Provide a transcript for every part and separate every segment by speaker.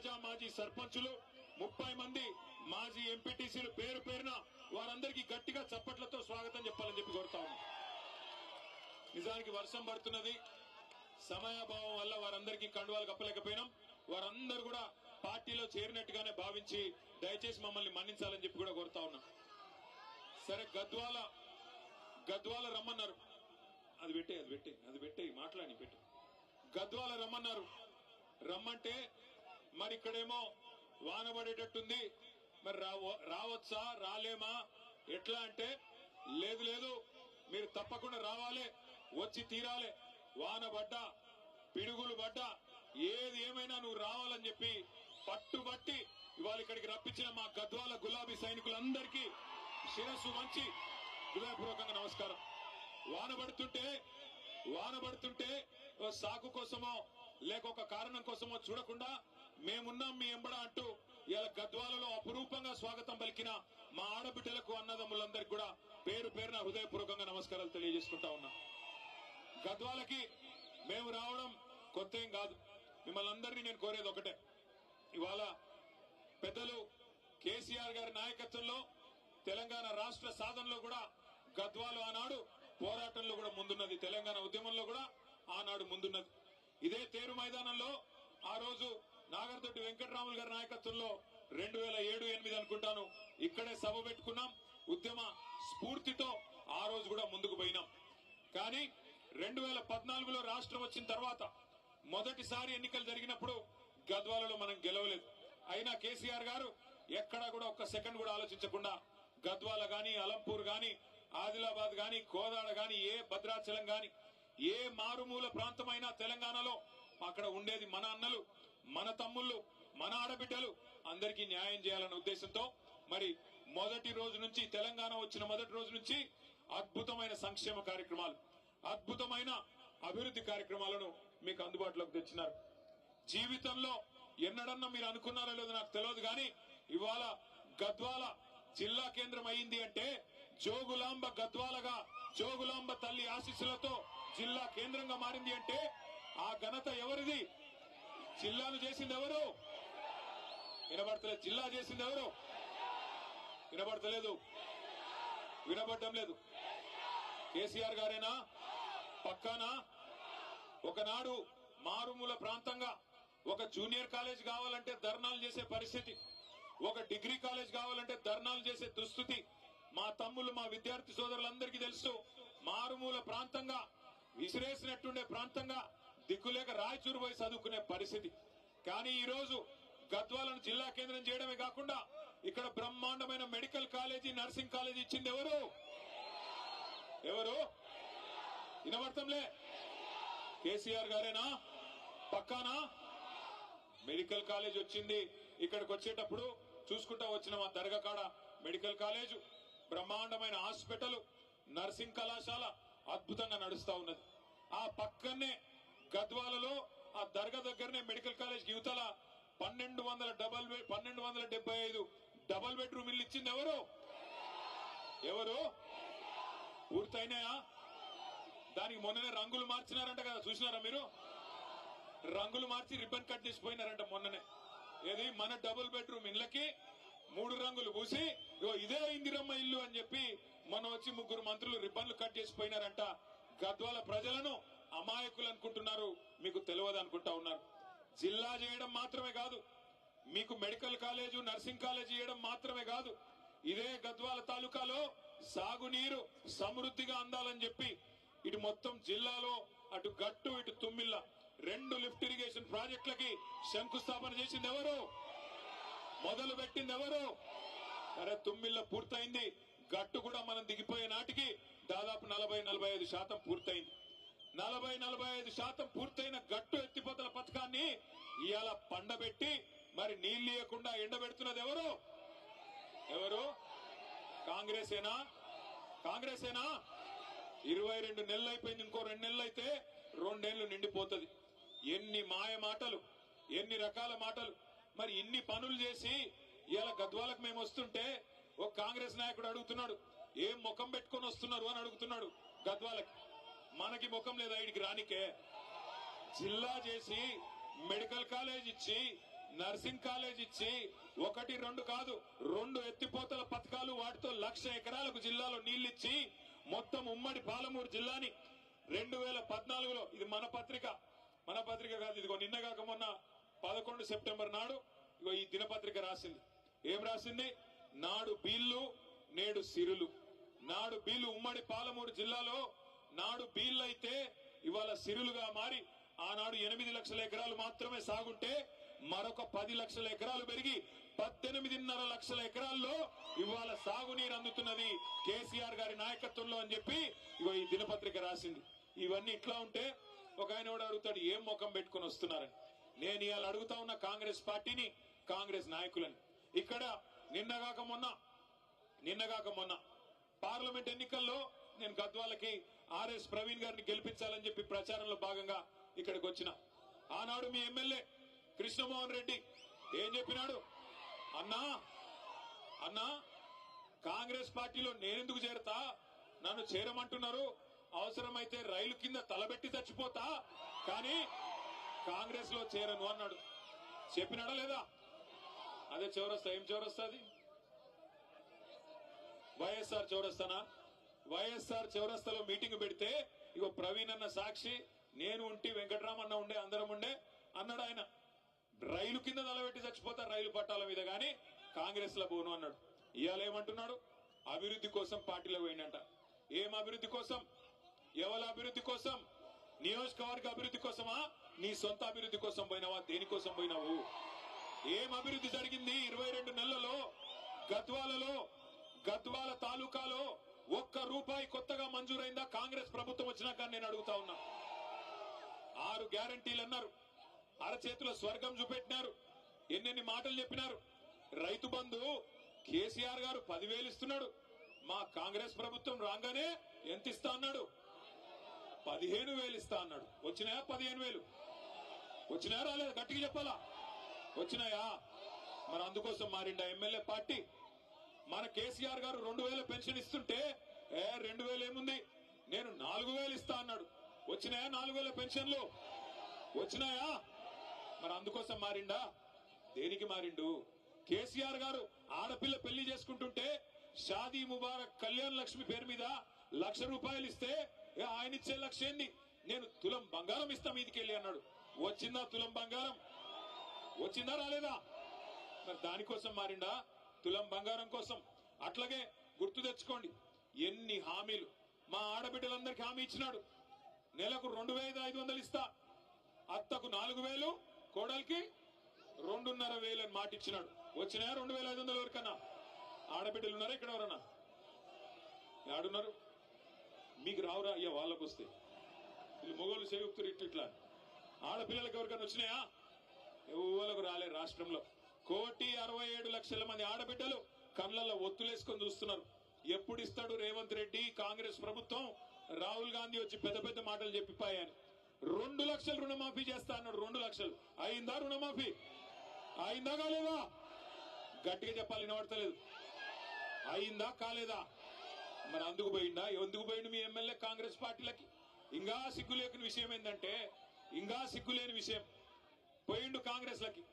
Speaker 1: తాజా మాజీ సర్పంచులు 30 మంది మాజీ ఎంపీటీసీలు పేరు పేరున వారందరికీ గట్టిగా చప్పట్లతో స్వాగతం చెప్పాలని చెప్పి కోరుతా ఉన్నాం. నిజానికి వర్షం పడుతున్నది, సమయాభావం వల్ల వారందరికీ కండువాలు కప్పలేకపోయినాం. వారందరూ కూడా పార్టీలో చేరినట్టుగానే భావించి దయచేసి మమ్మల్ని మన్నించాలని చెప్పి కూడా కోరుతా ఉన్నాం. సరే, గద్వాల రమ్మన్నారు. అది పెట్టే మాట్లాడి పెట్టి గద్వాల రమ్మన్నారు. రమ్మంటే మరి ఇక్కడేమో వాన పడేటట్టుంది, మరి రావచ్చా రాలేమా ఎట్లా అంటే, లేదు మీరు తప్పకుండా రావాలి, వచ్చి తీరాలి, వాన పడ్డా పిడుగులు పడ్డా ఏది ఏమైనా నువ్వు రావాలని చెప్పి పట్టుబట్టి ఇవాళ ఇక్కడికి రప్పించిన మా గద్వాల గులాబీ సైనికులందరికీ శిరస్సు వంచి హృదయపూర్వకంగా నమస్కారం. వాన పడుతుంటే సాకు కోసమో లేక ఒక కారణం కోసమో చూడకుండా మేమున్నాం మీ ఎంబడ అంటూ ఇలా గద్వాలలో అపురూపంగా స్వాగతం పలికిన మా ఆడబిడ్డలకు అన్నదమ్ములందరికీ కూడా పేరు పేరున హృదయపూర్వకంగా నమస్కారాలు తెలియజేసుకుంటా ఉన్నా. గద్వాలకి మేము రావడం కొత్త ఏం కాదు. మిమ్మల్ని అందరినీ నేను కోరేది ఒకటే, ఇవాళ పెద్దలు కేసీఆర్ గారి నాయకత్వంలో తెలంగాణ రాష్ట్ర సాధనలో కూడా గద్వాలు ఆనాడు పోరాటంలో కూడా ముందున్నది, తెలంగాణ ఉద్యమంలో కూడా ఆనాడు ముందున్నది. ఇదే తేరు మైదానంలో ఆ రోజు నాగర్దొడ్డి వెంకటరాములు గారి నాయకత్వంలో 2007-8 అనుకుంటాను ఇక్కడే సభ పెట్టుకున్నాం. ఉద్యమ స్ఫూర్తితో ఆ రోజు కూడా ముందుకు పోయినాం. కానీ 2014లో రాష్ట్రం వచ్చిన తర్వాత మొదటిసారి ఎన్నికలు జరిగినప్పుడు గద్వాలలో మనం గెలవలేదు. అయినా కేసీఆర్ గారు ఎక్కడా కూడా ఒక్క సెకండ్ కూడా ఆలోచించకుండా గద్వాల గాని, అలంపూర్ గాని, ఆదిలాబాద్ గాని, కోదాడ గాని, ఏ భద్రాచలం గాని, ఏ మారుమూల ప్రాంతమైనా తెలంగాణలో అక్కడ ఉండేది మన అన్నలు, మన తమ్ముళ్ళు, మన ఆడబిడ్డలు, అందరికీ న్యాయం చేయాలన్న ఉద్దేశంతో మరి మొదటి రోజు నుంచి, తెలంగాణ వచ్చిన మొదటి రోజు నుంచి అద్భుతమైన సంక్షేమ కార్యక్రమాలు, అద్భుతమైన అభివృద్ధి కార్యక్రమాలను మీకు అందుబాటులోకి తెచ్చినారు. జీవితంలో ఎన్నడన్నా మీరు అనుకున్నారో లేదో నాకు తెలియదు, కానీ ఇవాళ గద్వాల జిల్లా కేంద్రం అయింది అంటే, జోగులాంబ గద్వాలగా జోగులాంబ తల్లి ఆశీస్సులతో జిల్లా కేంద్రంగా మారింది అంటే ఆ ఘనత ఎవరిది? జిల్లాను చేసింది ఎవరు? వినబడతలేదు. జిల్లా చేసింది ఎవరు? వినబడతలేదు, వినబడటం లేదు. కేసీఆర్ గారేనా? పక్కానా? ఒకనాడు మారుమూల ప్రాంతంగా ఒక జూనియర్ కాలేజ్ కావాలంటే ధర్నాలు చేసే పరిస్థితి, ఒక డిగ్రీ కాలేజ్ కావాలంటే ధర్నాలు చేసే దుస్థితి మా తమ్ముళ్ళు, మా విద్యార్థి సోదరులందరికీ తెలుసు. మారుమూల ప్రాంతంగా, విసిరేసినట్టుండే ప్రాంతంగా, దిక్కులేక రాయచూరు పోయి చదువుకునే పరిస్థితి. కానీ ఈ రోజు గద్వాలను జిల్లా కేంద్రం చేయడమే కాకుండా ఇక్కడ బ్రహ్మాండమైన మెడికల్ కాలేజీ, నర్సింగ్ కాలేజీ ఇచ్చింది ఎవరు? వినబడతంలే. కేసీఆర్ గారేనా? పక్కానా? మెడికల్ కాలేజ్ వచ్చింది. ఇక్కడికి వచ్చేటప్పుడు చూసుకుంటా వచ్చిన మా దర్గా కాడ మెడికల్ కాలేజు, బ్రహ్మాండమైన హాస్పిటల్, నర్సింగ్ కళాశాల అద్భుతంగా నడుస్తా ఉన్నది. ఆ పక్కనే గద్వాలలో ఆ దర్గా దగ్గరనే మెడికల్ కాలేజ్ యువతల 1275 డబల్ బెడ్రూమ్ ఇల్లు ఇచ్చింది ఎవరు? పూర్తయినాయా? దానికి మొన్ననే రంగులు మార్చినారంట కదా, చూసినారా మీరు? రంగులు మార్చి రిబ్బన్ కట్ చేసిపోయినారంట మొన్ననే. ఏది మన డబుల్ బెడ్రూమ్ ఇళ్లకి 3 రంగులు పూసి ఇదే ఇందిరమ్మ ఇల్లు అని చెప్పి మొన్న వచ్చి 3 మంత్రులు రిబ్బన్లు కట్ చేసిపోయినారంట. గద్వాల ప్రజలను అమాయకులు అనుకుంటున్నారు, మీకు తెలియదు అనుకుంటా ఉన్నారు. జిల్లా చేయడం మాత్రమే కాదు, మీకు మెడికల్ కాలేజు, నర్సింగ్ కాలేజ్ చేయడం మాత్రమే కాదు, ఇదే గద్వాల తాలూకాలో సాగునీరు సమృద్ధిగా అందాలని చెప్పి ఇటు మొత్తం జిల్లాలో అటు గట్టు ఇటు తుమ్మిళ్ళ 2 లిఫ్ట్ ఇరిగేషన్ ప్రాజెక్టులకి శంకుస్థాపన చేసింది ఎవరు? మొదలు పెట్టింది ఎవరు? అరే, తుమ్మిళ్ళ పూర్తయింది. గట్టు కూడా మనం దిగిపోయే నాటికి దాదాపు 40-45% పూర్తయింది. 40-45% పూర్తయిన గట్టు ఎత్తిపోతల పథకాన్ని ఇవాళ పండబెట్టి మరి నీళ్లియకుండా ఎండబెడుతున్నది ఎవరు? కాంగ్రెసేనా? 22 నెలలు అయిపోయింది. ఇంకో 2 నెలలు అయితే 2 ఏళ్లు నిండిపోతుంది. ఎన్ని మాయ మాటలు, ఎన్ని రకాల మాటలు. మరి ఇన్ని పనులు చేసి ఇవాళ గద్వాలకు మేము వస్తుంటే ఒక కాంగ్రెస్ నాయకుడు అడుగుతున్నాడు, ఏం ముఖం పెట్టుకొని వస్తున్నారు అని అడుగుతున్నాడు. గద్వాలకి మనకి ముఖం లేదా? ఇడికి రానికే జిల్లా చేసి, మెడికల్ కాలేజ్ ఇచ్చి, నర్సింగ్ కాలేజ్ ఇచ్చి 1, 2 కాదు 2 ఎత్తిపోతల పథకాలు వాటితో 1,00,000 ఎకరాలకు జిల్లాలో నీళ్లిచ్చి మొత్తం ఉమ్మడి పాలమూరు జిల్లాని 2014లో ఇది మన పత్రిక కాదు, ఇదిగో నిన్నగాక మొన్న 11 సెప్టెంబర్ నాడు ఇగో ఈ దినపత్రిక రాసింది. ఏం రాసింది? నాడు బీళ్లు నేడు సిరులు. నాడు బీళ్లు ఉమ్మడి పాలమూరు జిల్లాలో నాడు బీళ్లు అయితే ఇవాళ సిరులుగా మారి ఆనాడు 8 లక్షల ఎకరాలు మాత్రమే సాగుంటే మరొక 10 లక్షల ఎకరాలు పెరిగి 18.5 లక్షల ఎకరాల్లో ఇవాళ సాగునీరు అందుతున్నది కేసీఆర్ గారి నాయకత్వంలో అని చెప్పి ఇగో ఈ దినపత్రిక రాసింది. ఇవన్నీ ఇట్లా ఉంటే ఒక ఆయన కూడా అడుగుతాడు, ఏం ముఖం పెట్టుకుని వస్తున్నారని. నేను ఇవాళ అడుగుతా ఉన్న కాంగ్రెస్ పార్టీని, కాంగ్రెస్ నాయకులని. ఇక్కడ నిన్నగాక మొన్న పార్లమెంట్ ఎన్నికల్లో నేను గద్వాలకి ఆర్ఎస్ ప్రవీణ్ గారిని గెలిపించాలని చెప్పి ప్రచారంలో భాగంగా ఇక్కడికి వచ్చిన. ఆనాడు మీ ఎమ్మెల్యే కృష్ణమోహన్ రెడ్డి ఏం చెప్పినాడు? అన్నా కాంగ్రెస్ పార్టీలో నేనెందుకు చేరతా, నన్ను చేరమంటున్నారు, అవసరమైతే రైలు కింద తలబెట్టి చచ్చిపోతా, కానీ కాంగ్రెస్ లో చేరను అన్నాడు. చెప్పినాడా లేదా? అదే చౌరస్తా. ఏం చౌరస్తా అది? వైఎస్ఆర్ చౌరస్తానా? వైఎస్ఆర్ చౌరస్తాలో మీటింగ్ పెడితే ఇగో ప్రవీణ్ అన్న సాక్షి, నేను ఉంటి, వెంకటరామన్న ఉండే, అందరం ఉండే అన్నాడు. ఆయన రైలు కింద తలబెట్టి చచ్చిపోతా రైలు పట్టాల మీద, గాని కాంగ్రెస్ లో పోను అన్నాడు. ఇవాళ ఏమంటున్నాడు? అభివృద్ధి కోసం పార్టీలో పోయిందంట. ఏం అభివృద్ధి కోసం? ఎవరి అభివృద్ధి కోసం? నియోజకవర్గ అభివృద్ధి కోసమా? నీ సొంత అభివృద్ధి కోసం పోయినావా? దేనికోసం పోయినావు? ఏం అభివృద్ధి జరిగింది 22 నెలలలో? గద్వాల తాలూకాలో ₹1 కొత్తగా మంజూరైందా కాంగ్రెస్ ప్రభుత్వం వచ్చినాక? నేను అడుగుతా ఉన్నా. 6 గ్యారంటీలు అన్నారు, అరచేతుల స్వర్గం చూపెట్టినారు, ఎన్నెన్ని మాటలు చెప్పినారు. రైతు బంధు కేసీఆర్ గారు 10,000 ఇస్తున్నాడు. మా కాంగ్రెస్ ప్రభుత్వం రాగానే ఎంత ఇస్తా అన్నాడు? 15,000 ఇస్తా అన్నాడు. వచ్చినాయా 15,000? వచ్చినాయా రాలేదు? గట్టిగా చెప్పాలా? వచ్చినాయా? మరి అందుకోసం మారిండా ఎమ్మెల్యే పార్టీ? మన కేసీఆర్ గారు 2,000 పెన్షన్ ఇస్తుంటే 2,000 ఏముంది, నేను 4,000 ఇస్తా అన్నాడు. వచ్చినాయా 4,000 పెన్షన్లు? వచ్చినాయా? మరి అందుకోసం మారిండా? దేనికి మారిండు? కేసీఆర్ గారు ఆడపిల్ల పెళ్లి చేసుకుంటుంటే షాదీ ముబారక్ కళ్యాణ్ లక్ష్మి పేరు మీద ₹1,00,000 ఇస్తే ఆయన ఇచ్చే లక్ష్యం ఏంది? నేను తులం బంగారం ఇస్తా మీదికెళ్ళి అన్నాడు. వచ్చిందా తులం బంగారం? వచ్చిందా రాలేదా? మరి దానికోసం మారిండా? తులం బంగారం కోసం. అట్లాగే గుర్తు తెచ్చుకోండి, ఎన్ని హామీలు మా ఆడబిడ్డలందరికీ హామీ ఇచ్చినాడు. నెలకు 2,500 ఇస్తా, అత్తకు 4,000, కోడలికి 2,500 అని మాట ఇచ్చినాడు. వచ్చినాయా 2,500 ఎవరికన్నా? ఆడబిడ్డలు ఉన్నారా ఇక్కడ? ఎవరన్నా ఆడున్నారు? మీకు రావురా అయ్యా? వాళ్ళకు వస్తే వీళ్ళు మొగోళ్ళు సేవకుతారు ఇట్లా. ఆడపిల్లలకు ఎవరికైనా వచ్చినాయా? ఎవరికి రాలే. రాష్ట్రంలో 1,67,00,000 మంది ఆడబిడ్డలు కళ్ళల్లో ఒత్తులేసుకొని చూస్తున్నారు. ఎప్పుడు ఇస్తాడు రేవంత్ రెడ్డి, కాంగ్రెస్ ప్రభుత్వం, రాహుల్ గాంధీ వచ్చి పెద్ద పెద్ద మాటలు చెప్పిపోయాను. 2 లక్షలు రుణమాఫీ చేస్తా అన్నాడు. 2 లక్షలు అయిందా? రుణమాఫీ అయిందా కాలేదా? గట్టిగా చెప్పాలి, వినబడతలేదు. అయిందా కాలేదా? మరి అందుకు పోయిందా? ఎందుకు పోయిండు మీ ఎమ్మెల్యే కాంగ్రెస్ పార్టీలకి? ఇంకా సిగ్గులేని విషయం ఏంటంటే, పోయిండు కాంగ్రెస్ లకి.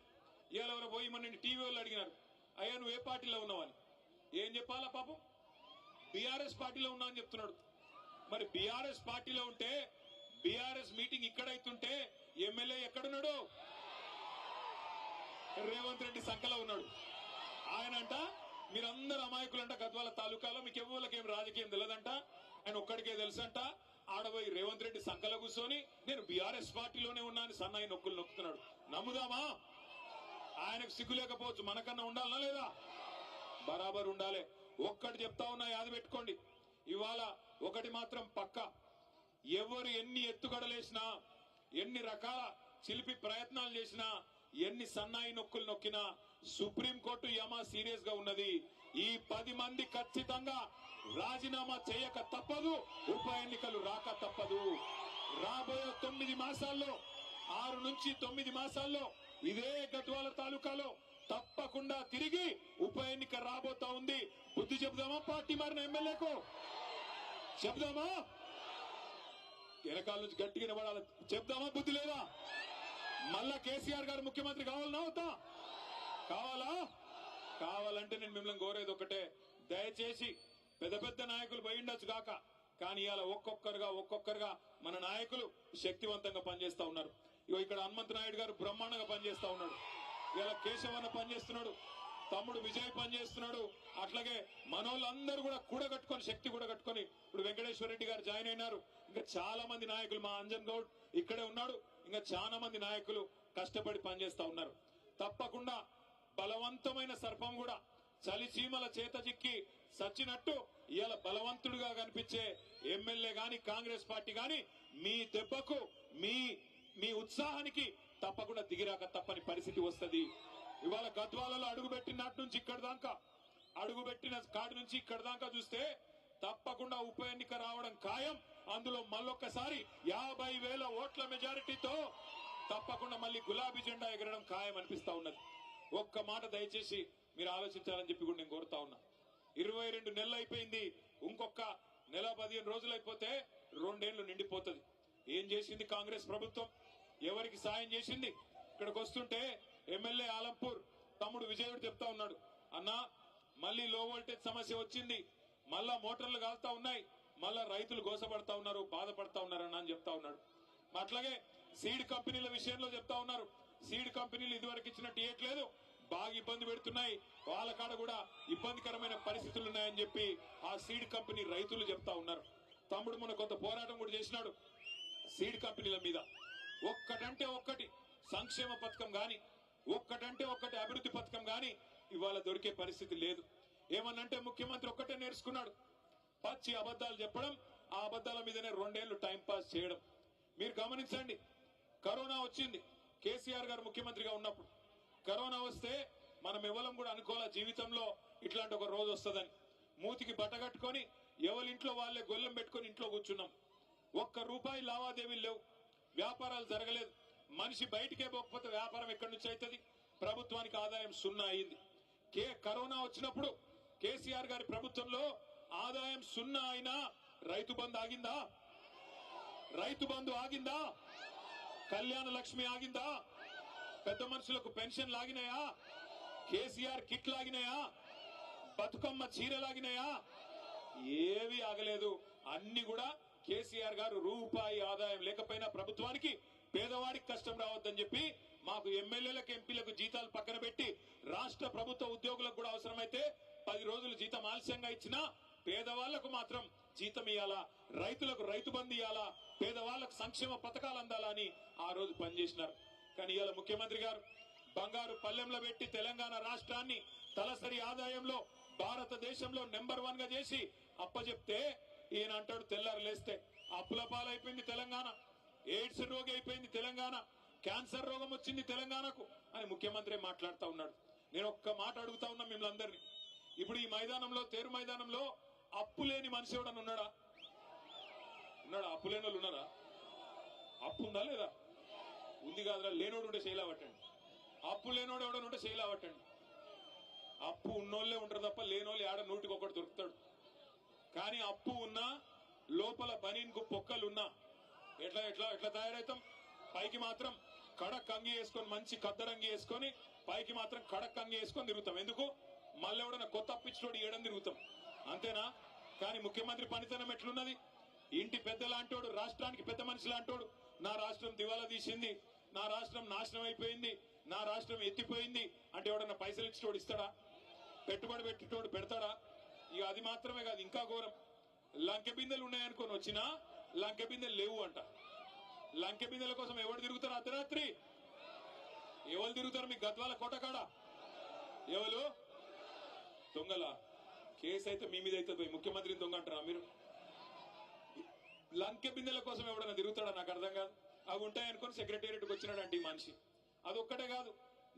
Speaker 1: ఇవాళ ఎవరో పోయి మన టీవీ వాళ్ళు అడిగినారు, అయ్యా నువ్వు ఏ పార్టీలో ఉన్నావని. ఏం చెప్పాలా పాపం? బీఆర్ఎస్ పార్టీలో ఉన్నా అని చెప్తున్నాడు. మరి బీఆర్ఎస్ పార్టీలో ఉంటే, బీఆర్ఎస్ మీటింగ్ ఇక్కడైతుంటే ఎమ్మెల్యే ఎక్కడున్నాడు? రేవంత్ రెడ్డి సంకలో ఉన్నాడు. ఆయనంట మీరందరూ అమాయకులంట, గద్వాల తాలూకాలో మీకు ఎవరికేం రాజకీయం తెలియదంట, ఆయన ఒక్కడికే తెలుసంట. ఆడబోయి రేవంత్ రెడ్డి సంకల కూర్చొని నేను బీఆర్ఎస్ పార్టీలోనే ఉన్నాను సన్నాయి నొక్కులు నొక్కుతున్నాడు. నమ్ముదామా? ఆయనకు సిగ్గు లేకపోవచ్చు, మనకన్నా ఉండాలనా లేదా? బరాబర్ ఉండాలి. ఒక్కటి చెప్తా ఉన్నా, యాది పెట్టుకోండి. ఇవాళ ఒకటి మాత్రం పక్క, ఎవరు ఎన్ని ఎత్తుగడలేసినా, ఎన్ని రకాల చిలిపి ప్రయత్నాలు చేసినా, ఎన్ని సన్నాయి నొక్కులు నొక్కినా సుప్రీంకోర్టు యమా సీరియస్ గా ఉన్నది. ఈ 10 మంది ఖచ్చితంగా రాజీనామా చేయక తప్పదు, ఉప ఎన్నికలు రాక తప్పదు. రాబోయే 9 మాసాల్లో, 6 నుంచి 9 మాసాల్లో ఇదే గద్వాల తాలూకాలో తప్పకుండా తిరిగి ఉప ఎన్నిక రాబోతా ఉంది. బుద్ధి చెబుదామా పార్టీ మారిన ఎమ్మెల్యేకు? చెబుదామా? వెనకాల నుంచి గట్టిగా నిలబడాలి. చెప్దామా? బుద్ధి లేదా? మళ్ళా కేసీఆర్ గారు ముఖ్యమంత్రి కావాలన్నా అవుతా? కావాలా? కావాలంటే నేను మిమ్మల్ని కోరేది ఒకటే, దయచేసి పెద్ద పెద్ద నాయకులు పోయి ఉండొచ్చు కాక, కానీ ఇవాళ ఒక్కొక్కరుగా మన నాయకులు శక్తివంతంగా పనిచేస్తా ఉన్నారు. ఇక్కడ హనుమంత్ నాయుడు గారు బ్రహ్మాండంగా పనిచేస్తా ఉన్నాడు, ఇవాళ కేశవన్న పనిచేస్తున్నాడు, తమ్ముడు విజయ్ పనిచేస్తున్నాడు. అట్లాగే మనోళ్ళందరూ కూడా కూడగట్టుకొని శక్తి కూడగట్టుకొని ఇప్పుడు వెంకటేశ్వర రెడ్డి గారు జాయిన్ అయినారు. ఇంకా చాలా మంది నాయకులు, మా అంజన్ గౌడ్ ఇక్కడే ఉన్నాడు, ఇంకా చాలా మంది నాయకులు కష్టపడి పనిచేస్తా ఉన్నారు. తప్పకుండా బలవంతమైన సర్పం కూడా చలిచీమల చేత చిక్కి సచ్చినట్టు ఇవాళ బలవంతుడిగా కనిపించే ఎమ్మెల్యే గాని కాంగ్రెస్ పార్టీ గాని మీ దెబ్బకు మీ ఉత్సాహానికి తప్పకుండా దిగిరాక తప్పని పరిస్థితి వస్తది. ఇవాళ గద్వాలలో అడుగుపెట్టినట్టు నుంచి ఇక్కడ దాకా, అడుగుపెట్టిన కాడి నుంచి ఇక్కడ దాకా చూస్తే తప్పకుండా ఉప ఎన్నిక రావడం ఖాయం. అందులో మళ్ళొక్కసారి 50,000 ఓట్ల మెజారిటీతో తప్పకుండా మళ్ళీ గులాబీ జెండా ఎగరడం ఖాయం అనిపిస్తా ఉన్నది. ఒక్క మాట దయచేసి మీరు ఆలోచించాలని చెప్పి కూడా నేను కోరుతా ఉన్నా. 22 నెలలు అయిపోయింది, ఇంకొక నెల 15 రోజులు అయిపోతే 2 ఏళ్లు నిండిపోతుంది. ఏం చేసింది కాంగ్రెస్ ప్రభుత్వం? ఎవరికి సాయం చేసింది? ఇక్కడికి వస్తుంటే ఎమ్మెల్యే ఆలంపూర్ తమ్ముడు విజయుడు చెప్తా ఉన్నాడు, అన్నా మళ్ళీ లో వోల్టేజ్ సమస్య వచ్చింది, మళ్ళా మోటార్లు కాలుతా ఉన్నాయి, మళ్ళా రైతులు గోసపడతా ఉన్నారు, బాధపడతా ఉన్నారన్న అని చెప్తా ఉన్నాడు. అట్లాగే సీడ్ కంపెనీల విషయంలో చెప్తా ఉన్నారు, సీడ్ కంపెనీలు ఇదివరకు ఇచ్చినట్టు ఇవ్వట్లేదు, బాగా ఇబ్బంది పెడుతున్నాయి, వాళ్ళ కాడ కూడా ఇబ్బందికరమైన పరిస్థితులు ఉన్నాయని చెప్పి ఆ సీడ్ కంపెనీ రైతులు చెప్తా ఉన్నారు. తమ్ముడు మన కొంత పోరాటం కూడా చేసినాడు సీడ్ కంపెనీల మీద. ఒక్కటంటే ఒక్కటి సంక్షేమ పథకం గాని, ఒక్కటంటే ఒక్కటి అభివృద్ధి పథకం గాని ఇవాళ దొరికే పరిస్థితి లేదు. ఏమన్నంటే ముఖ్యమంత్రి ఒక్కటే నేర్చుకున్నాడు, పచ్చి అబద్దాలు చెప్పడం, ఆ అబద్దాల మీదనే 2 ఏళ్లు టైం పాస్ చేయడం. మీరు గమనించండి, కరోనా వచ్చింది కేసీఆర్ గారు ముఖ్యమంత్రిగా ఉన్నప్పుడు. కరోనా వస్తే మనం ఎవరం కూడా అనుకోవాల జీవితంలో ఇట్లాంటి ఒక రోజు వస్తుందని. మూతికి బట్టగట్టుకొని ఎవరింట్లో వాళ్ళే గొల్లెం పెట్టుకొని ఇంట్లో కూర్చున్నాం. ₹1 లావాదేవీలు లేవు, వ్యాపారాలు జరగలేదు. మనిషి బయటికే పోకపోతే వ్యాపారం ఎక్కడి నుంచి అవుతుంది? ప్రభుత్వానికి ఆదాయం 0 అయింది. కరోనా వచ్చినప్పుడు కేసీఆర్ గారి ప్రభుత్వంలో ఆదాయం 0 అయినా రైతు బంధు ఆగిందా? రైతు బంధు ఆగిందా? కళ్యాణ లక్ష్మి ఆగిందా? పెద్ద మనుషులకు పెన్షన్ లాగినాయా? కేసీఆర్ కిట్ లాగినాయా? బతుకమ్మ చీరలాగినాయా? ఏవి ఆగలేదు. అన్ని కూడా కేసీఆర్ గారు రూపాయి ఆదాయం లేకపోయినా ప్రభుత్వానికి పేదవాడికి కష్టం రావద్దని చెప్పి మాకు ఎమ్మెల్యేలకు ఎంపీలకు జీతాలు పక్కన పెట్టి రాష్ట్ర ప్రభుత్వ ఉద్యోగులకు కూడా అవసరమైతే 10 రోజులు జీతం ఆలస్యంగా ఇచ్చినా పేదవాళ్లకు మాత్రం జీతం ఇవ్వాలా, రైతులకు రైతు బంధు ఇవ్వాలా, పేదవాళ్లకు సంక్షేమ పథకాలు అందాలని ఆ రోజు పనిచేసినారు. కానీ ఇవాళ ముఖ్యమంత్రి గారు బంగారు పల్లెంలో పెట్టి తెలంగాణ రాష్ట్రాన్ని తలసరి ఆదాయంలో భారతదేశంలో నెంబర్ 1 గా చేసి అప్పచెప్తే ఈయన అంటాడు తెల్లారు లేస్తే అప్పుల పాలైపోయింది తెలంగాణ, ఎయిడ్స్ రోగి అయిపోయింది తెలంగాణ, క్యాన్సర్ రోగం వచ్చింది తెలంగాణకు అని ముఖ్యమంత్రి మాట్లాడుతా ఉన్నాడు. నేను ఒక్క మాట అడుగుతా ఉన్నా మిమ్మల్ని అందరినీ, ఇప్పుడు ఈ మైదానంలో తేరు మైదానంలో అప్పు లేని మనిషి ఎవడన్నా ఉన్నాడా? అప్పు లేని వాళ్ళు ఉన్నారా? అప్పు ఉందా లేదా? ఉంది కాదురా. లేనోడు ఉంటే చేయలేవట్టండి, అప్పు లేనోడు ఎవడని ఉంటే చేయలేవట్టండి. అప్పు ఉన్నోళ్లే ఉంటారు తప్ప లేనోళ్ళు ఆడ 100కి 1 దొరుకుతాడు. కానీ అప్పు ఉన్నా లోపల బనీన్కు పొక్కలున్నా ఎట్లా ఎట్లా ఎట్లా తయారవుతాం? పైకి మాత్రం కడక్ అంగి వేసుకొని మంచి కద్దరంగి వేసుకొని పైకి మాత్రం కడక్ అంగి వేసుకొని తిరుగుతాం. ఎందుకు? మళ్ళీ ఎవడన్నా కొత్త అప్పిచ్చోడు ఏడని తిరుగుతాం, అంతేనా? కానీ ముఖ్యమంత్రి పనితనం ఎట్లున్నది? ఇంటి పెద్ద లాంటోడు, రాష్ట్రానికి పెద్ద మనిషి లాంటోడు, నా రాష్ట్రం దివాలా తీసింది, నా రాష్ట్రం నాశనం అయిపోయింది, నా రాష్ట్రం ఎత్తిపోయింది అంటే ఎవడన్నా పైసలు ఇచ్చేటోడు ఇస్తాడా? పెట్టుబడి పెట్టేటోడు పెడతాడా? ఇక అది మాత్రమే కాదు, ఇంకా ఘోరం, లంకె బిందెలు ఉన్నాయనుకొని వచ్చినా లంకె బిందెలు లేవు అంట. లంకె బిందెల కోసం ఎవరు తిరుగుతారు? అర్ధరాత్రి ఎవరు తిరుగుతారు? మీ గద్వాల కోటకాడ ఎవరు దొంగలా? కేసు అయితే మీ మీద అయితే పోయి ముఖ్యమంత్రిని దొంగ అంటారా మీరు? లంకె బిందెల కోసం ఎవడన్నా తిరుగుతాడా? నాకు అర్థం కాదు. అవి ఉంటాయనుకొని సెక్రటేరియట్కి వచ్చినాడంటే ఈ మనిషి. అదొక్కటే కాదు,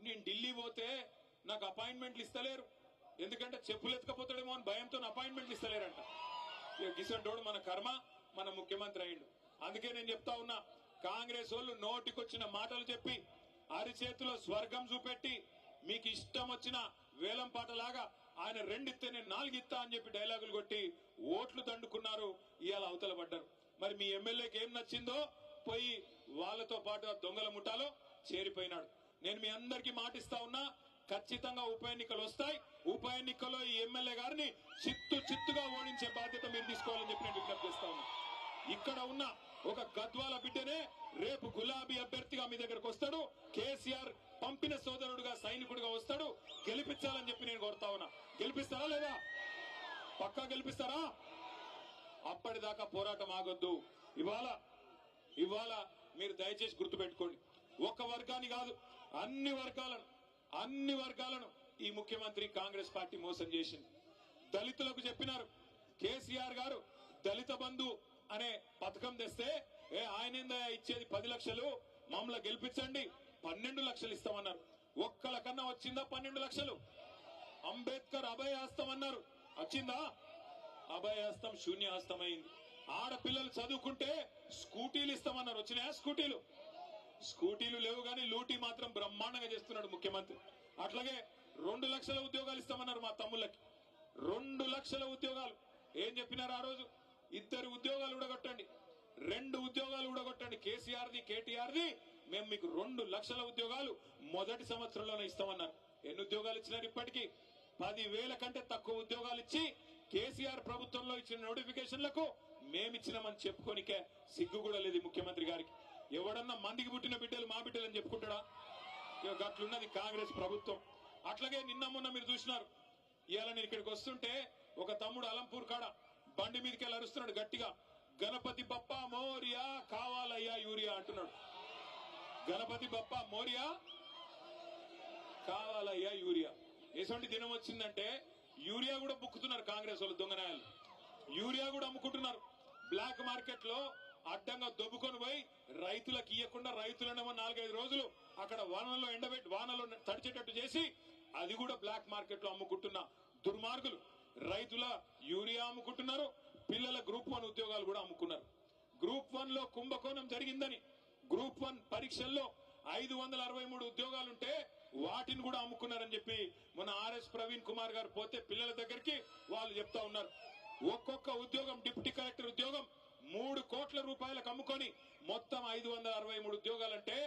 Speaker 1: నేను ఢిల్లీ పోతే నాకు అపాయింట్మెంట్లు ఇస్తలేరు, ఎందుకంటే చెప్పులు ఎత్తుకపోతాడేమో అని భయంతో అపాయింట్మెంట్లు ఇస్తలేరంట. గిసంటోడు మన కర్మ, మన ముఖ్యమంత్రి అయ్యిండు. అందుకే నేను చెప్తా ఉన్నా, కాంగ్రెస్ వాళ్ళు నోటికొచ్చిన మాటలు చెప్పి అరిచేతిలో స్వర్గం చూపెట్టి మీకు ఇష్టం వచ్చిన వేలం పాటలాగా ఆయన 2 ఇస్తే నేను 4 ఇస్తా అని చెప్పి డైలాగులు కొట్టి ఓట్లు దండుకున్నారు. ఇవాళ అవతల పడ్డారు. మరి మీ ఎమ్మెల్యేకి ఏం నచ్చిందో పోయి వాళ్ళతో పాటు ఆ దొంగల ముఠాలో చేరిపోయినాడు. నేను మీ అందరికీ మాటిస్తా ఉన్నా, ఖచ్చితంగా ఉప ఎన్నికలు వస్తాయి. ఉప ఎన్నికల్లో ఈ ఎమ్మెల్యే గారిని చిత్తుగా ఓడించే బాధ్యత మీరు తీసుకోవాలని చెప్పి నేను విజ్ఞప్తి చేస్తా ఉన్నా. ఇక్కడ ఉన్న ఒక గద్వాల బిడ్డనే రేపు గులాబీ అభ్యర్థిగా మీ దగ్గరకు వస్తాడు. కేసీఆర్ పంపిన సోదరుడుగా సైనికుడిగా వస్తాడు. గెలిపించాలని చెప్పి నేను కోరుతా ఉన్నా. గెలిపిస్తారా లేదా? పక్కా గెలిపిస్తారా? అప్పటిదాకా పోరాటం ఆగొద్దు. ఇవాళ మీరు దయచేసి గుర్తుపెట్టుకోండి, ఒక్క వర్గాన్ని కాదు అన్ని వర్గాలను ఈ ముఖ్యమంత్రి కాంగ్రెస్ పార్టీ మోసం చేసింది. దళితులకు చెప్పినారు కేసీఆర్ గారు దళిత బంధు అనే పథకం తెస్తే ఆయనేందా ఇచ్చేది 10 లక్షలు, మమ్మల్ని గెలిపించండి 12 లక్షలు ఇస్తామన్నారు. ఒక్కళ్ళ కన్నా వచ్చిందా 12 లక్షలు? అంబేద్కర్ అభయహస్తం అన్నారు, వచ్చిందా? అభయహస్తం శూన్యహస్తమైంది. ఆడపిల్లలు చదువుకుంటే స్కూటీలు ఇస్తామన్నారు, వచ్చినాయా స్కూటీలు? స్కూటీలు లేవు కానీ లూటీ మాత్రం బ్రహ్మాండంగా చేస్తున్నాడు ముఖ్యమంత్రి. అట్లాగే 2 లక్షల ఉద్యోగాలు ఇస్తామన్నారు మా తమ్ముళ్ళకి. 2 లక్షల ఉద్యోగాలు ఏం చెప్పినారు ఆ రోజు? 2 ఉద్యోగాలు ఊడగొట్టండి, 2 ఉద్యోగాలు ఊడగొట్టండి, కేసీఆర్ది కేటీఆర్ది, మేము మీకు 2 లక్షల ఉద్యోగాలు మొదటి సంవత్సరంలోనే ఇస్తామన్నారు. ఎన్ని ఉద్యోగాలు ఇచ్చినారు? ఇప్పటికీ 10,000 కంటే తక్కువ ఉద్యోగాలు ఇచ్చి కేసీఆర్ ప్రభుత్వంలో ఇచ్చిన నోటిఫికేషన్లకు మేమిచ్చినామని చెప్పుకోనికే సిగ్గు కూడా లేదు ముఖ్యమంత్రి గారికి. ఎవడన్నా మందికి పుట్టిన బిడ్డలు మా బిడ్డలు అని చెప్పుకుంటాడా? అట్లున్నది కాంగ్రెస్ ప్రభుత్వం. అట్లాగే నిన్న మొన్న మీరు చూసినారు, ఇవాళ నేను ఇక్కడికి వస్తుంటే ఒక తమ్ముడు అలంపూర్ కాడ బండి మీదకి వెళ్ళి అరుస్తున్నాడు గట్టిగా, గణపతి బప్పా మోరియా కావాలయ్యా యూరియా అంటున్నాడు. గణపతి బప్పా మోరియా కావాలయ్యా యూరియా. ఎటువంటి దినం వచ్చిందంటే యూరియా కూడా బుక్కుతున్నారు కాంగ్రెస్ వాళ్ళు, దొంగనాయాలు యూరియా కూడా అమ్ముకుంటున్నారు. బ్లాక్ మార్కెట్ లో అడ్డంగా దొబ్బుకొని పోయి రైతులకు ఇయ్యకుండా రైతులనేమో 4-5 రోజులు అక్కడ వానలో ఎండబెట్టి వానలో తడిచేటట్టు చేసి అది కూడా బ్లాక్ మార్కెట్ లో అమ్ముకుంటున్న దుర్మార్గులు రైతుల యూరియా అమ్ముకుంటున్నారు. పిల్లల గ్రూప్ 1 ఉద్యోగాలు కూడా అమ్ముకున్నారు. గ్రూప్ 1 లో కుంభకోణం జరిగిందని గ్రూప్ 1 పరీక్షల్లో 563 ఉద్యోగాలుంటే వాటిని కూడా అమ్ముకున్నారని చెప్పి మొన్న ఆర్ఎస్ ప్రవీణ్ కుమార్ గారు పోతే పిల్లల దగ్గరికి వాళ్ళు చెప్తా ఉన్నారు. ఒక్కొక్క ఉద్యోగం డిప్యూటీ కలెక్టర్ ఉద్యోగం 3 కోట్ల రూపాయలకు అమ్ముకొని మొత్తం 563 ఉద్యోగాలంటే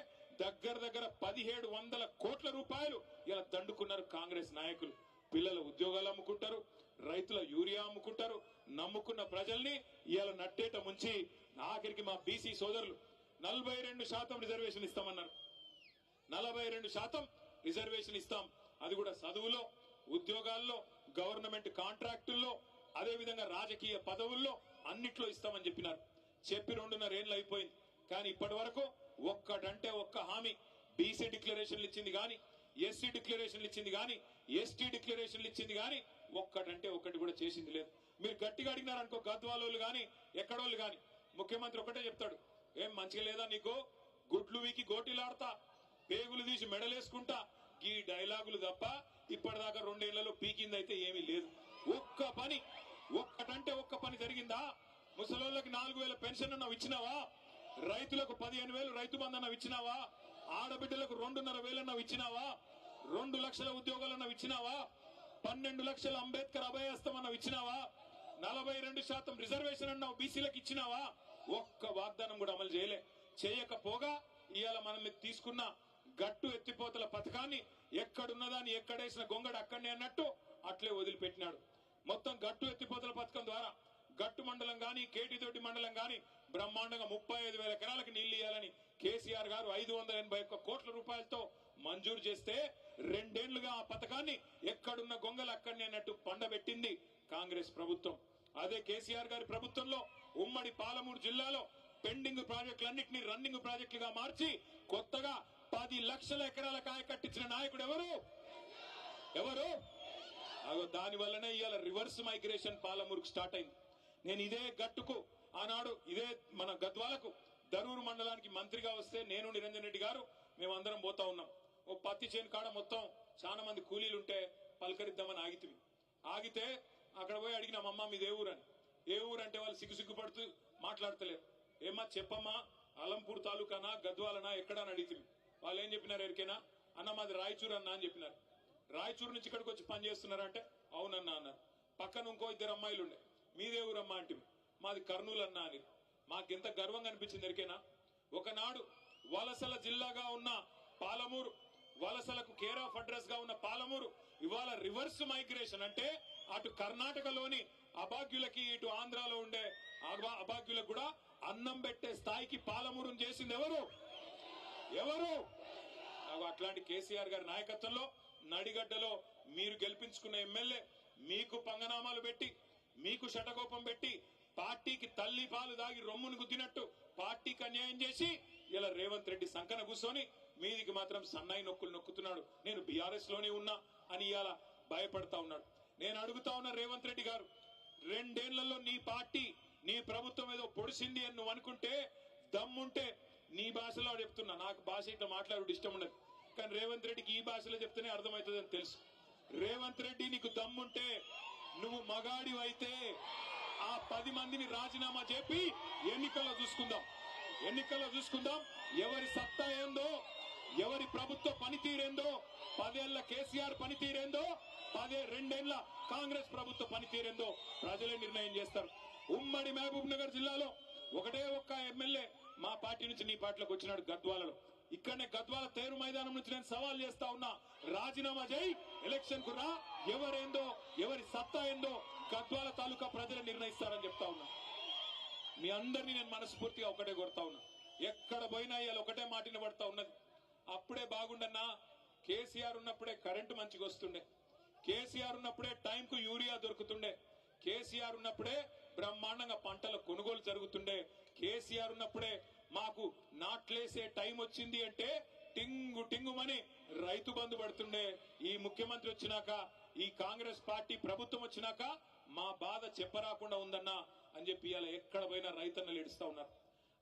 Speaker 1: దగ్గర 1700 కోట్ల రూపాయలు ఇలా దండుకున్నారు కాంగ్రెస్ నాయకులు. పిల్లల ఉద్యోగాలు అమ్ముకుంటారు, రైతుల యూరియా అమ్ముకుంటారు, నమ్ముకున్న ప్రజల్ని ఇలా నట్టేట ముంచి ఆఖరికి మా బీసీ సోదరులు 42% రిజర్వేషన్ ఇస్తామన్నారు. 42% రిజర్వేషన్ ఇస్తాం, అది కూడా చదువులో, ఉద్యోగాల్లో, గవర్నమెంట్ కాంట్రాక్టుల్లో, అదేవిధంగా రాజకీయ పదవుల్లో అన్నిట్లో ఇస్తామని చెప్పినారు. చెప్పి 2.5 ఏళ్ళు అయిపోయింది. కానీ ఇప్పటి వరకు ఒక్కటంటే ఒక్క హామీ బీసీ డిక్లరేషన్లు ఇచ్చింది గాని, ఎస్సీ డిక్లరేషన్లు ఇచ్చింది గాని, ఎస్టీ డిక్లరేషన్లు ఇచ్చింది గాని ఒక్కటంటే ఒక్కటి కూడా చేసింది లేదు. మీరు గట్టిగా అడిగినారనుకో గద్వాలోళ్ళు గాని ఎక్కడోళ్ళు గాని ముఖ్యమంత్రి ఒకటే చెప్తాడు, ఏం మంచిగా లేదా నీకు, గుడ్లు వీకి గోటీలాడతా, పేగులు తీసి మెడలేసుకుంటా, ఈ డైలాగులు తప్ప ఇప్పటిదాకా 2 ఏళ్లలో పీకిందైతే ఏమీ లేదు. ఒక్కటంటే ఒక్క పని జరిగిందా? ముసలోళ్ళకి 4,000 పెన్షన్ అన్నావు ఇచ్చినావా? రైతులకు 15,000 రైతు బంధు అన్నావు ఇచ్చినావా? ఆడబిడ్డలకు 2,500 అన్నావు ఇచ్చినావా? 2 లక్షల ఉద్యోగాలు అన్నావు ఇచ్చినావా? 12 లక్షల అంబేద్కర్ అభయహస్తం అన్నావు ఇచ్చినావా? 42% రిజర్వేషన్ అన్నావు బీసీలకు ఇచ్చినావా? ఒక్క వాగ్దానం కూడా అమలు చేయకపోగా ఇవాళ మనం తీసుకున్న గట్టు ఎత్తిపోతల పథకాన్ని ఎక్కడున్నదాన్ని ఎక్కడేసిన గొంగడు అక్కడనే అన్నట్టు అట్లే వదిలిపెట్టినాడు. మొత్తం గట్టు ఎత్తిపోతల పథకం ద్వారా గట్టు మండలం గాని, కేటితోటి మండలం గాని బ్రహ్మాండంగా 35,000 ఎకరాలకు నీళ్లు ఇవ్వాలని కేసీఆర్ గారు 581 కోట్ల రూపాయలతో మంజూరు చేస్తే 2 ఏళ్లుగా ఆ పథకాన్ని ఎక్కడున్న గొంగలు అక్కడనే అన్నట్టు పండబెట్టింది కాంగ్రెస్ ప్రభుత్వం. అదే కేసీఆర్ గారి ప్రభుత్వంలో ఉమ్మడి పాలమూరు జిల్లాలో పెండింగ్ ప్రాజెక్టులన్నింటినీ రన్నింగ్ ప్రాజెక్టులుగా మార్చి కొత్తగా 10 లక్షల ఎకరాల కాయ కట్టించిన నాయకుడు ఎవరు? దాని వల్లనే ఇవాళ రివర్స్ మైగ్రేషన్ పాలమూరుకు స్టార్ట్ అయింది. నేను ఇదే గట్టుకు ఆనాడు ఇదే మన గద్వాలకు దరూరు మండలానికి మంత్రిగా వస్తే నేను నిరంజన్ రెడ్డి గారు మేమందరం పోతా ఉన్నాం. ఓ పత్తి చేను కాడ మొత్తం చాలా మంది కూలీలు ఉంటే పలకరిద్దామని ఆగితే అక్కడ పోయి అడిగినాం, అమ్మ మీది ఏ ఊరని. ఏ ఊరు అంటే వాళ్ళు సిగ్గుపడుతూ మాట్లాడతలేరు. ఏమా చెప్పమ్మా, అలంపూర్ తాలూకానా గద్వాలనా ఎక్కడా అని అడిగితే వాళ్ళు ఏం చెప్పినారు ఎరికేనా? అన్న మాది రాయచూరు అన్న అని చెప్పినారు. రాయచూరు నుంచి ఇక్కడికి వచ్చి పని చేస్తున్నారంటే అవునన్నా అన్నారు. పక్కన ఇంకో 2 అమ్మాయిలు ఉండే, మీదే ఊరమ్మా అంటే మాది కర్నూలు అన్నా అని. మాకెంత గర్వంగా అనిపించింది ఎరికేనా? ఒకనాడు వలసల జిల్లాగా ఉన్న పాలమూరు వలసలకు కేర్ ఆఫ్ అడ్రస్ గా ఉన్న పాలమూరు ఇవాళ రివర్స్ మైగ్రేషన్. అంటే అటు కర్ణాటకలోని అభాగ్యులకి ఇటు ఆంధ్రాలో ఉండే అభాగ్యులకు కూడా అన్నం పెట్టే స్థాయికి పాలమూరును చేసింది ఎవరు? అట్లాంటి కేసీఆర్ గారి నాయకత్వంలో నడిగడ్డలో మీరు గెలిపించుకున్న ఎమ్మెల్యే మీకు పంగనామాలు పెట్టి, మీకు శటకోపం పెట్టి, పార్టీకి తల్లి పాలు దాగి రొమ్మును గుద్దినట్టు పార్టీకి అన్యాయం చేసి ఇలా రేవంత్ రెడ్డి సంకన కూర్చొని మీదికి మాత్రం సన్నాయి నొక్కులు నొక్కుతున్నాడు. నేను బీఆర్ఎస్ లోనే ఉన్నా అని ఇవాళ భయపడతా ఉన్నాడు. నేను అడుగుతా ఉన్నా రేవంత్ రెడ్డి గారు, 2 ఏళ్లలో నీ పార్టీ నీ ప్రభుత్వం ఏదో పొడిసింది అని నువ్వు అనుకుంటే దమ్ముంటే నీ భాషలో చెప్తున్నా. నాకు భాష ఇట్లా మాట్లాడు ఇష్టం ఉండదు, కానీ రేవంత్ రెడ్డికి ఈ భాషలో చెప్తేనే అర్థమవుతుంది అని తెలుసు. రేవంత్ రెడ్డి నీకు దమ్ముంటే నువ్వు మగాడి అయితే ఆ 10 మందిని రాజీనామా చెప్పి ఎన్నికల్లో చూసుకుందాం ఎవరి సత్తా ఏందో, ఎవరి ప్రభుత్వ పనితీరేందో, 10 ఏళ్ల కేసీఆర్ పనితీరేందో, 2 ఏళ్ల కాంగ్రెస్ ప్రభుత్వ పనితీరేందో ప్రజలే నిర్ణయం చేస్తారు. ఉమ్మడి మహబూబ్ నగర్ జిల్లాలో ఒకటే ఒక్క ఎమ్మెల్యే మా పార్టీ నుంచి నీ పార్టీలోకి వచ్చినాడు గద్వాలలో. ఇక్కడనే గద్వాల తేరు మైదానం నుంచి నేను సవాల్ చేస్తా ఉన్నా, రాజీనామా చేయి, ఎలక్షన్ కు రా, ఎవరేందో ఎవరి సత్తా ఏందో గద్వాల తాలూకా ప్రజలు నిర్ణయిస్తారని చెప్తా ఉన్నా. మీ అందరినీ నేను మనస్ఫూర్తిగా ఒకటే కొడతా ఉన్నా, ఎక్కడ పోయినా ఇవాళ ఒకటే మాటిన పడతా ఉన్నది. అప్పుడే బాగుండన్నా, కేసీఆర్ ఉన్నప్పుడే కరెంటు మంచిగా వస్తుండే, కేసీఆర్ ఉన్నప్పుడే టైంకు యూరియా దొరుకుతుండే, కేసీఆర్ ఉన్నప్పుడే బ్రహ్మాండంగా పంటల కొనుగోలు జరుగుతుండే, కేసీఆర్ ఉన్నప్పుడే మాకు నాట్లేసే టైం వచ్చింది అంటే టింగు టింగుమని రైతు బంధు పడుతుండే. ఈ ముఖ్యమంత్రి వచ్చినాక, ఈ కాంగ్రెస్ పార్టీ ప్రభుత్వం వచ్చినాక మా బాధ చెప్పరాకుండా ఉందన్నా అని చెప్పి ఇలా ఎక్కడ పోయినా రైతన్నలు ఏడుస్తా ఉన్నారు.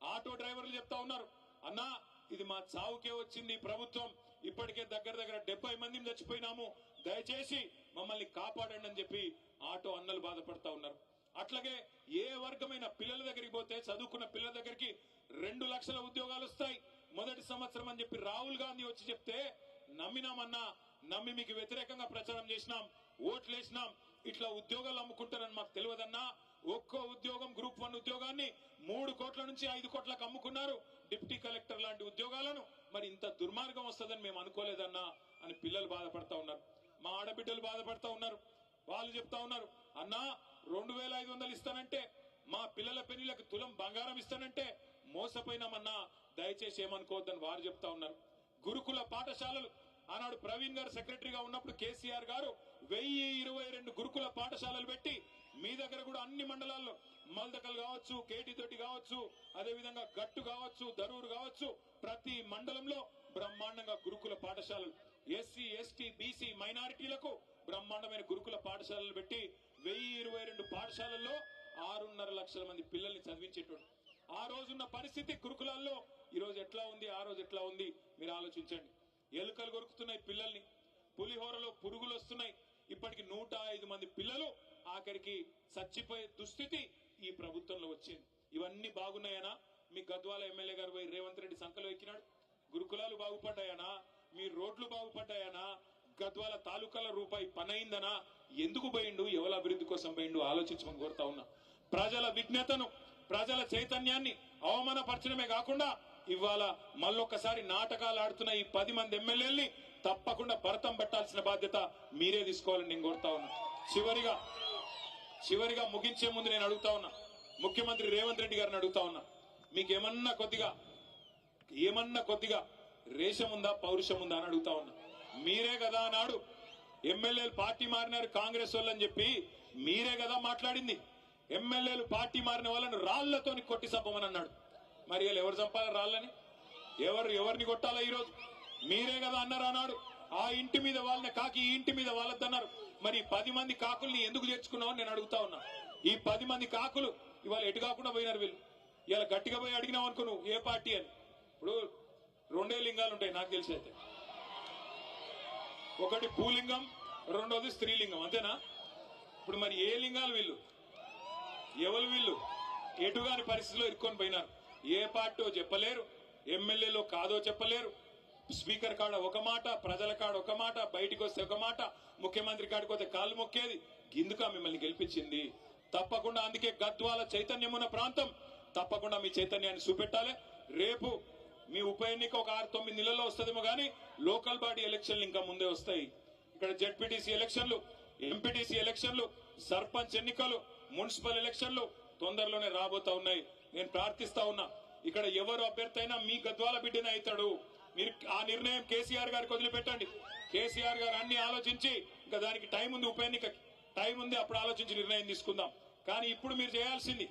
Speaker 1: ఆటో డ్రైవర్లు చెప్తా ఉన్నారు, అన్నా ఇది మా చావుకే వచ్చింది ప్రభుత్వం, ఇప్పటికే దగ్గర 70 మందిని చచ్చిపోయినాము, దయచేసి మమ్మల్ని కాపాడండి అని చెప్పి ఆటో అన్నలు బాధపడతా ఉన్నారు. అట్లాగే ఏ వర్గమైన పిల్లల దగ్గరికి పోతే, చదువుకున్న పిల్లల దగ్గరికి 2 లక్షల ఉద్యోగాలు వస్తాయి మొదటి సంవత్సరం అని చెప్పి రాహుల్ గాంధీ వచ్చి చెప్తే నమ్మినామన్నా, నమ్మి మీకు వ్యతిరేకంగా ప్రచారం చేసినాం, ఓట్లేసినాం. ఇట్లా ఉద్యోగాలు అమ్ముకుంటారని మాకు తెలియదన్నా. ఒక్కో ఉద్యోగం గ్రూప్ 1 ఉద్యోగాన్ని 3 కోట్ల నుంచి 5 కోట్లకు అమ్ముకున్నారు, డిప్యూటీ కలెక్టర్ లాంటి ఉద్యోగాలను. మరి ఇంత దుర్మార్గం వస్తుందని మేము అనుకోలేదన్నా అని పిల్లలు బాధపడతా ఉన్నారు, మా ఆడబిడ్డలు బాధపడతా ఉన్నారు. వాళ్ళు చెప్తా ఉన్నారు, అన్నా 2500 ఇస్తానంటే, మా పిల్లల పెళ్లిలకు తులం బంగారం ఇస్తానంటే మోసపోయినామన్నా, దయచేసి ఏమనుకోవద్దని వారు చెప్తా ఉన్నారు. గురుకుల పాఠశాలలు ఆనాడు ప్రవీణ్ గారు సెక్రటరీగా ఉన్నప్పుడు కేసీఆర్ గారు 1022 గురుకుల పాఠశాలలు పెట్టి మీ దగ్గర కూడా అన్ని మండలాల్లో మల్దకల్ కావచ్చు, కేటీతోటి కావచ్చు, అదేవిధంగా గట్టు కావచ్చు, దరూరు కావచ్చు, ప్రతి మండలంలో బ్రహ్మాండంగా గురుకుల పాఠశాలలు, ఎస్సీ ఎస్టీ బీసీ మైనారిటీలకు బ్రహ్మాండమైన గురుకుల పాఠశాలలు పెట్టి 1022 పాఠశాలల్లో 6.5 లక్షల మంది పిల్లల్ని చదివించేటోడు. ఆ రోజున్న పరిస్థితి గురుకులాల్లో ఈ రోజు ఎట్లా ఉంది, ఆ రోజు ఎట్లా ఉంది మీరు ఆలోచించండి. ఎలుకలు కొరుకుతున్నాయి పిల్లల్ని, పులిహోరలో పురుగులు వస్తున్నాయి. ఇప్పటికి 105 మంది పిల్లలు ఆఖరికి చచ్చిపోయే దుస్థితి ఈ ప్రభుత్వంలో వచ్చింది. ఇవన్నీ బాగున్నాయనా? మీ గద్వాల ఎమ్మెల్యే గారు పోయి రేవంత్ రెడ్డి సంకలో ఎక్కినాడు. గురుకులాలు బాగుపడ్డాయనా? మీ రోడ్లు బాగుపడ్డాయనా? గద్వాల తాలూకాల రూపాయి పనైందనా? ఎందుకు పోయిండు, ఎవరి అభివృద్ధి కోసం పోయిండు ఆలోచించమని కోరుతా ఉన్నా. ప్రజల విజ్ఞతను, ప్రజల చైతన్యాన్ని అవమానపరచడమే కాకుండా ఇవాళ మళ్ళొక్కసారి నాటకాలు ఆడుతున్న ఈ 10 మంది ఎమ్మెల్యేల్ని తప్పకుండా భరతం పట్టాల్సిన బాధ్యత మీరే తీసుకోవాలని నేను కోరుతా ఉన్నా. చివరిగా ముగించే ముందు నేను అడుగుతా ఉన్నా, ముఖ్యమంత్రి రేవంత్ రెడ్డి గారిని అడుగుతా ఉన్నా, మీకు ఏమన్నా కొద్దిగా రేషం ఉందా, పౌరుషం ఉందా అని అడుగుతా ఉన్నా. మీరే కదా నాడు ఎమ్మెల్యేలు పార్టీ మారినారు కాంగ్రెస్ వాళ్ళని చెప్పి మీరే కదా మాట్లాడింది. ఎమ్మెల్యేలు పార్టీ మారిన వాళ్ళని రాళ్లతోని కొట్టి చంపమని అన్నాడు. మరి వీళ్ళు ఎవరు చంపాలి రాళ్ళని? ఎవరిని కొట్టాలా? ఈరోజు మీరే కదా అన్నారు అన్నాడు. ఆ ఇంటి మీద వాళ్ళని కాకి, ఈ ఇంటి మీద వాళ్ళద్దన్నారు. మరి 10 మంది కాకుల్ని ఎందుకు చేర్చుకున్నామని నేను అడుగుతా ఉన్నా. ఈ 10 మంది కాకులు ఇవాళ ఎటు కాకుండా పోయినారు. వీళ్ళు ఇలా గట్టిగా పోయి అడిగినావు అనుకో నువ్వు ఏ పార్టీ అని. ఇప్పుడు 2 లింగాలు ఉంటాయి నాకు తెలిసి అయితే, ఒకటి భూలింగం, రెండోది స్త్రీలింగం, అంతేనా? ఇప్పుడు మరి ఏ లింగాలు వీళ్ళు, ఎవరు వీళ్ళు? ఎటుగాని పరిస్థితిలో ఇరుక్కొని పోయినారు. ఏ పార్టీ చెప్పలేరు, ఎమ్మెల్యేలో కాదో చెప్పలేరు. స్పీకర్ కాడ ఒక మాట, ప్రజల కాడ ఒక మాట, బయటికి వస్తే ఒక మాట, ముఖ్యమంత్రి కాడికి వస్తే కాళ్ళు మొక్కేది. గిందుక మిమ్మల్ని గెలిపించింది. తప్పకుండా అందుకే గద్వాల చైతన్యం ఉన్న ప్రాంతం, తప్పకుండా మీ చైతన్యాన్ని చూపెట్టాలి. రేపు మీ ఉప ఎన్నిక ఒక 6-9 నెలల్లో వస్తుందేమో కానీ లోకల్ బాడీ ఎలక్షన్లు ఇంకా ముందే వస్తాయి. ఇక్కడ జెడ్పీటీసీ ఎలక్షన్లు, ఎంపీటీసీ ఎలక్షన్లు, సర్పంచ్ ఎన్నికలు, మున్సిపల్ ఎలక్షన్లు తొందరలోనే రాబోతా ఉన్నాయి. నేను ప్రార్థిస్తా ఉన్నా, ఇక్కడ ఎవరు అభ్యర్థి అయినా మీ గద్వాల బిడ్డనే అవుతాడు. మీరు ఆ నిర్ణయం కేసీఆర్ గారికి వదిలిపెట్టండి. కేసీఆర్ గారు అన్ని ఆలోచించి, ఇంకా దానికి టైం ఉంది, ఉప ఎన్నిక టైం ఉంది, అప్పుడు ఆలోచించి నిర్ణయం తీసుకుందాం. కానీ ఇప్పుడు మీరు చేయాల్సింది,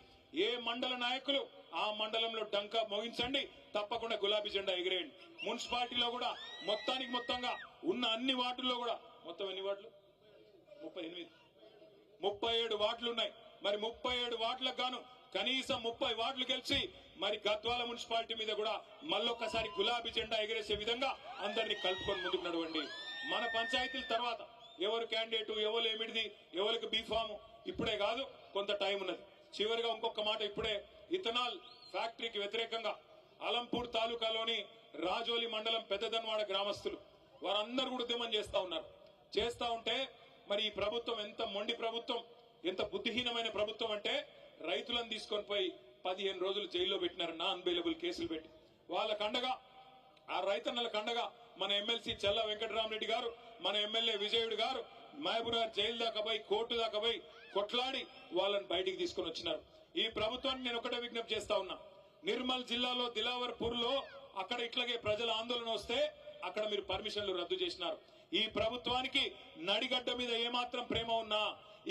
Speaker 1: ఏ మండల నాయకులు ఆ మండలంలో డంకా మోగించండి, తప్పకుండా గులాబీ జెండా ఎగిరేయండి. మున్సిపాలిటీలో కూడా మొత్తంగా ఉన్న అన్ని వార్డుల్లో కూడా, మొత్తం ఎన్ని వార్డులు? 37 వార్డులు ఉన్నాయి. మరి 37 వార్డులకు గాను కనీసం 30 వార్డులు గెలిచి మరి గద్వాల మున్సిపాలిటీ మీద కూడా మళ్ళొక్కసారి గులాబీ జెండా ఎగిరేసే విధంగా అందరినీ కలుపుకొని ముందుకు నడవండి. మన పంచాయతీల తర్వాత ఎవరు క్యాండిడేట్, ఎవరు ఏమిటిది, ఎవరికి బీఫాము ఇప్పుడే కాదు, కొంత టైం ఉన్నది. చివరిగా ఇంకొక మాట, ఇప్పుడే ఇథనాల్ ఫ్యాక్టరీకి వ్యతిరేకంగా అలంపూర్ తాలూకాలోని రాజోలి మండలం పెద్దదన్వాడ గ్రామస్తులు వారందరూ కూడా ఉద్యమం చేస్తా ఉంటే మరి ఈ ప్రభుత్వం ఎంత మొండి ప్రభుత్వం, ఎంత బుద్ధిహీనమైన ప్రభుత్వం అంటే రైతులను తీసుకొని పోయి 15 రోజులు జైల్లో పెట్టినారు, నాన్ బెయిలబుల్ కేసులు పెట్టి. వాళ్ళకు అండగా, ఆ రైతన్నలకు అండగా మన ఎమ్మెల్సీ చెల్ల వెంకటరామరెడ్డి గారు, మన ఎమ్మెల్యే విజయుడు గారు మహబూబ్నగర్ జైలు దాకా పోయి, కోర్టు దాకా పోయి కొట్లాడి వాళ్ళని బయటికి తీసుకొని వచ్చినారు. ఈ ప్రభుత్వాన్ని నేను ఒకటే విజ్ఞప్తి చేస్తా ఉన్నా, నిర్మల్ జిల్లాలో దిలావర్పూర్ లో అక్కడ ఇట్లాగే ప్రజల ఆందోళన వస్తే అక్కడ మీరు పర్మిషన్లు రద్దు చేసినారు. ఈ ప్రభుత్వానికి నడిగడ్డ మీద ఏమాత్రం ప్రేమ ఉన్నా,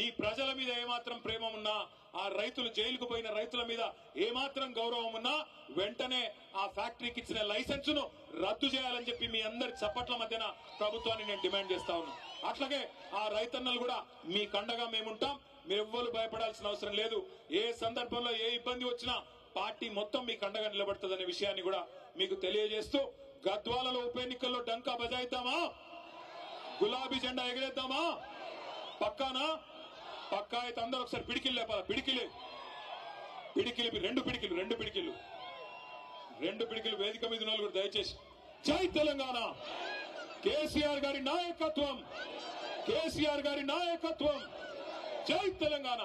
Speaker 1: ఈ ప్రజల మీద ఏమాత్రం ప్రేమ ఉన్నా, ఆ రైతులు జైలుకు పోయిన రైతుల మీద ఏమాత్రం గౌరవం ఉన్నా వెంటనే ఆ ఫ్యాక్టరీకి ఇచ్చిన లైసెన్స్ ను రద్దు చేయాలని చెప్పి మీ అందరి చప్పట్ల మధ్యన ప్రభుత్వాన్ని నేను డిమాండ్ చేస్తా ఉన్నా. అట్లాగే ఆ రైతన్నలు కూడా మీ కండగా మేముంటాం, మీరెవ్వరు భయపడాల్సిన అవసరం లేదు. ఏ సందర్భంలో ఏ ఇబ్బంది వచ్చినా పార్టీ మొత్తం మీ కండగా నిలబడుతుందనే విషయాన్ని కూడా మీకు తెలియజేస్తూ, గద్వాలలో ఉప ఎన్నికల్లో డంకా బజాయిద్దామా, గులాబీ జెండా ఎగరేద్దామా? పక్కానా? పక్కా అయితే అందరూ ఒకసారి పిడికిలు లేపాలి. పిడికిలు 2 పిడికిలు వేదిక మీద ఉన్న కూడా దయచేసి జై తెలంగాణ, కేసీఆర్ గారి నాయకత్వం, జై తెలంగాణ.